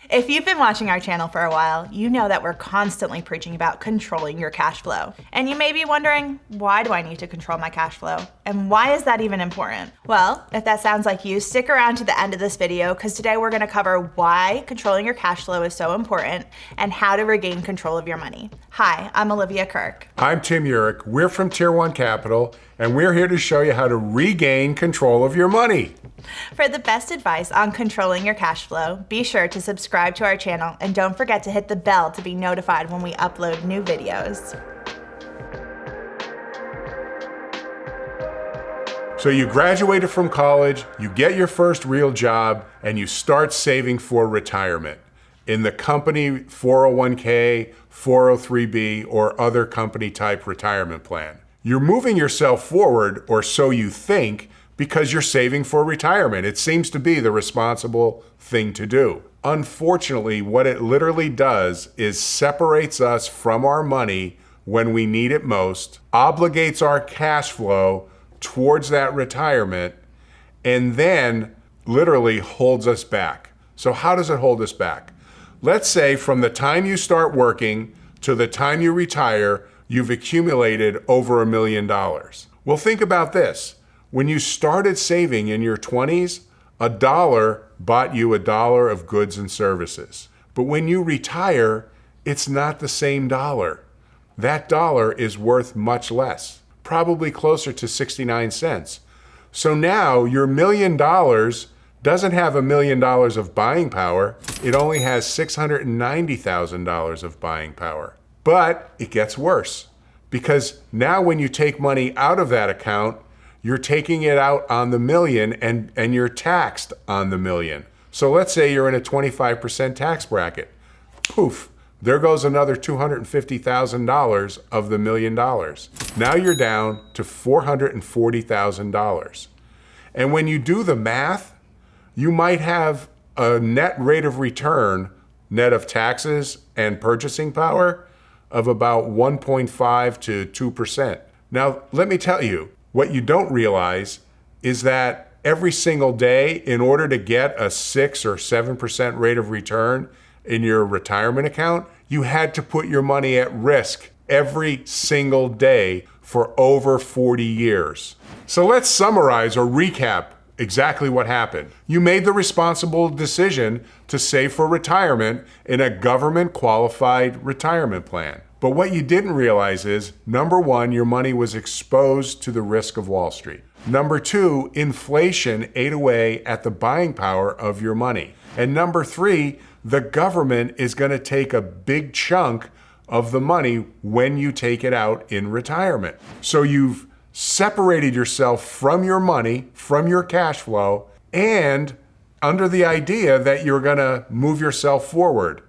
If you've been watching our channel for a while, you know that we're constantly preaching about controlling your cash flow. And you may be wondering, why do I need to control my cash flow? And why is that even important? Well, if that sounds like you, stick around to the end of this video because today we're going to cover why controlling your cash flow is so important and how to regain control of your money. Hi, I'm Olivia Kirk. I'm Tim Urich. We're from Tier 1 Capital, and we're here to show you how to regain control of your money. For the best advice on controlling your cash flow, be sure to subscribe to our channel and don't forget to hit the bell to be notified when we upload new videos. So you graduated from college, you get your first real job, and you start saving for retirement in the company 401k, 403b, or other company type retirement plan. You're moving yourself forward, or so you think, because you're saving for retirement. It seems to be the responsible thing to do. Unfortunately, what it literally does is separates us from our money when we need it most, obligates our cash flow towards that retirement, and then literally holds us back. So how does it hold us back? Let's say from the time you start working to the time you retire, you've accumulated over $1 million. Well, think about this. When you started saving in your 20s, $1 bought you $1 of goods and services. But when you retire, it's not the same dollar. That dollar is worth much less, probably closer to 69 cents. So now your $1 million doesn't have $1 million of buying power. It only has $690,000 of buying power. But it gets worse because now when you take money out of that account, you're taking it out on the million and you're taxed on the million. So let's say you're in a 25% tax bracket. Poof, there goes another $250,000 of the $1 million. Now you're down to $440,000. And when you do the math, you might have a net rate of return, net of taxes and purchasing power, of about 1.5 to 2%. Now, let me tell you, what you don't realize is that every single day, in order to get a 6 or 7% rate of return in your retirement account, you had to put your money at risk every single day for over 40 years. So let's summarize or recap exactly what happened. You made the responsible decision to save for retirement in a government qualified retirement plan. But what you didn't realize is, number one, your money was exposed to the risk of Wall Street. Number two, inflation ate away at the buying power of your money. And number three, the government is going to take a big chunk of the money when you take it out in retirement. So you've separated yourself from your money, from your cash flow, and under the idea that you're going to move yourself forward.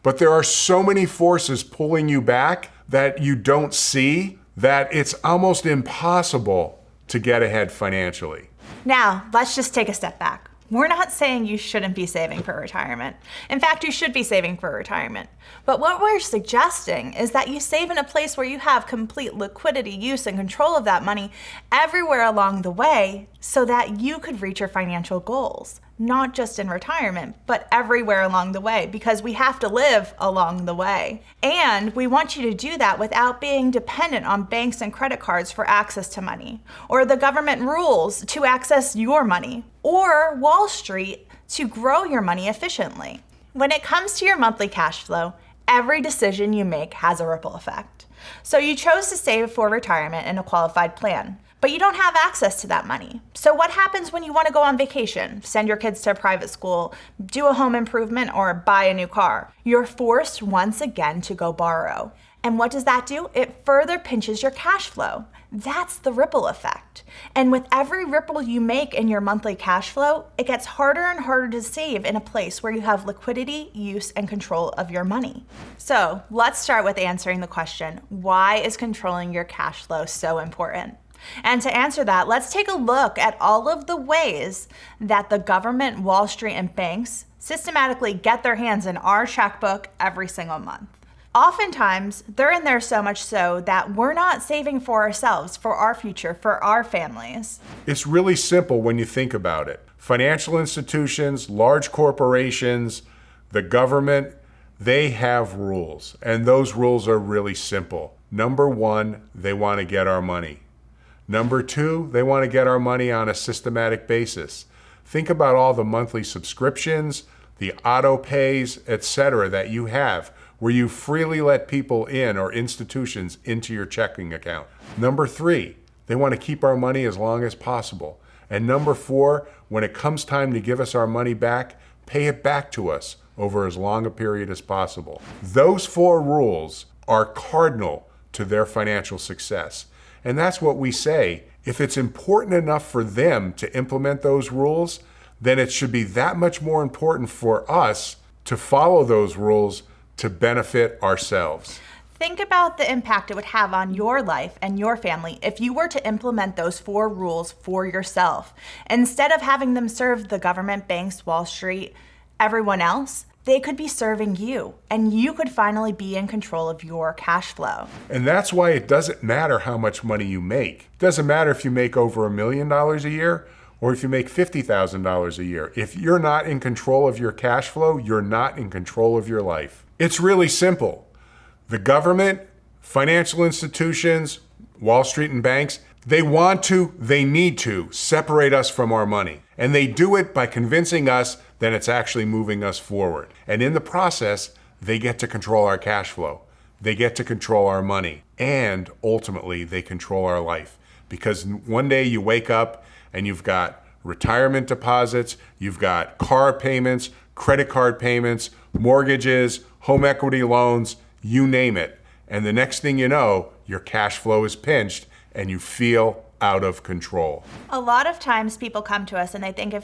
But there are so many forces pulling you back that you don't see that it's almost impossible to get ahead financially. Now, let's just take a step back. We're not saying you shouldn't be saving for retirement. In fact, you should be saving for retirement. But what we're suggesting is that you save in a place where you have complete liquidity, use, and control of that money everywhere along the way so that you could reach your financial goals. Not just in retirement, but everywhere along the way, because we have to live along the way. And we want you to do that without being dependent on banks and credit cards for access to money, or the government rules to access your money, or Wall Street to grow your money efficiently. When it comes to your monthly cash flow, every decision you make has a ripple effect. So you chose to save for retirement in a qualified plan, but you don't have access to that money. So what happens when you want to go on vacation, send your kids to a private school, do a home improvement, or buy a new car? You're forced once again to go borrow. And what does that do? It further pinches your cash flow. That's the ripple effect. And with every ripple you make in your monthly cash flow, it gets harder and harder to save in a place where you have liquidity, use, and control of your money. So let's start with answering the question, why is controlling your cash flow so important? And to answer that, let's take a look at all of the ways that the government, Wall Street, and banks systematically get their hands in our checkbook every single month. Oftentimes, they're in there so much so that we're not saving for ourselves, for our future, for our families. It's really simple when you think about it. Financial institutions, large corporations, The government, they have rules, and those rules are really simple. Number one, they want to get our money. Number two, they want to get our money on a systematic basis. Think about all the monthly subscriptions, the auto pays, etc. that you have, where you freely let people in or institutions into your checking account. Number three, they want to keep our money as long as possible. And number four, when it comes time to give us our money back, pay it back to us over as long a period as possible. Those four rules are cardinal to their financial success. And that's what we say. If it's important enough for them to implement those rules, then it should be that much more important for us to follow those rules to benefit ourselves. Think about the impact it would have on your life and your family if you were to implement those four rules for yourself. Instead of having them serve the government, banks, Wall Street, everyone else, they could be serving you, and you could finally be in control of your cash flow. And that's why it doesn't matter how much money you make. It doesn't matter if you make over $1 million a year or if you make $50,000 a year. If you're not in control of your cash flow, you're not in control of your life. It's really simple. The government, financial institutions, Wall Street and banks, they need to separate us from our money. And they do it by convincing us that it's actually moving us forward. And in the process, they get to control our cash flow. They get to control our money. And ultimately, they control our life. Because one day you wake up and you've got retirement deposits, you've got car payments, credit card payments, mortgages, home equity loans, you name it. And the next thing you know, your cash flow is pinched and you feel out of control. A lot of times people come to us and they think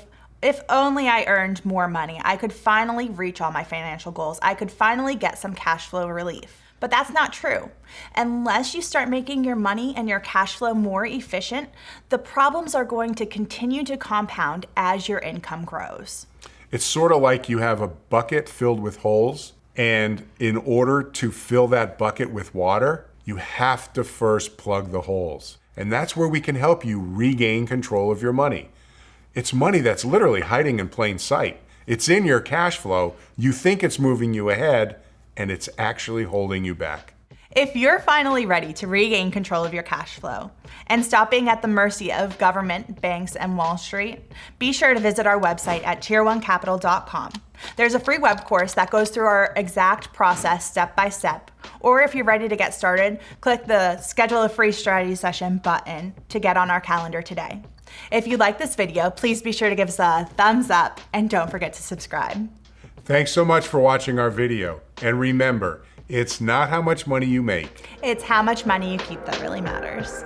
if only I earned more money, I could finally reach all my financial goals. I could finally get some cash flow relief. But that's not true. Unless you start making your money and your cash flow more efficient, the problems are going to continue to compound as your income grows. It's sort of like you have a bucket filled with holes, and in order to fill that bucket with water, you have to first plug the holes. And that's where we can help you regain control of your money. It's money that's literally hiding in plain sight. It's in your cash flow. You think it's moving you ahead, and it's actually holding you back. If you're finally ready to regain control of your cash flow and stop being at the mercy of government, banks, and Wall Street, be sure to visit our website at tier1capital.com. There's a free web course that goes through our exact process step by step. Or if you're ready to get started, click the Schedule a Free Strategy Session button to get on our calendar today. If you like this video, please be sure to give us a thumbs up and don't forget to subscribe. Thanks so much for watching our video. And remember, it's not how much money you make. It's how much money you keep that really matters.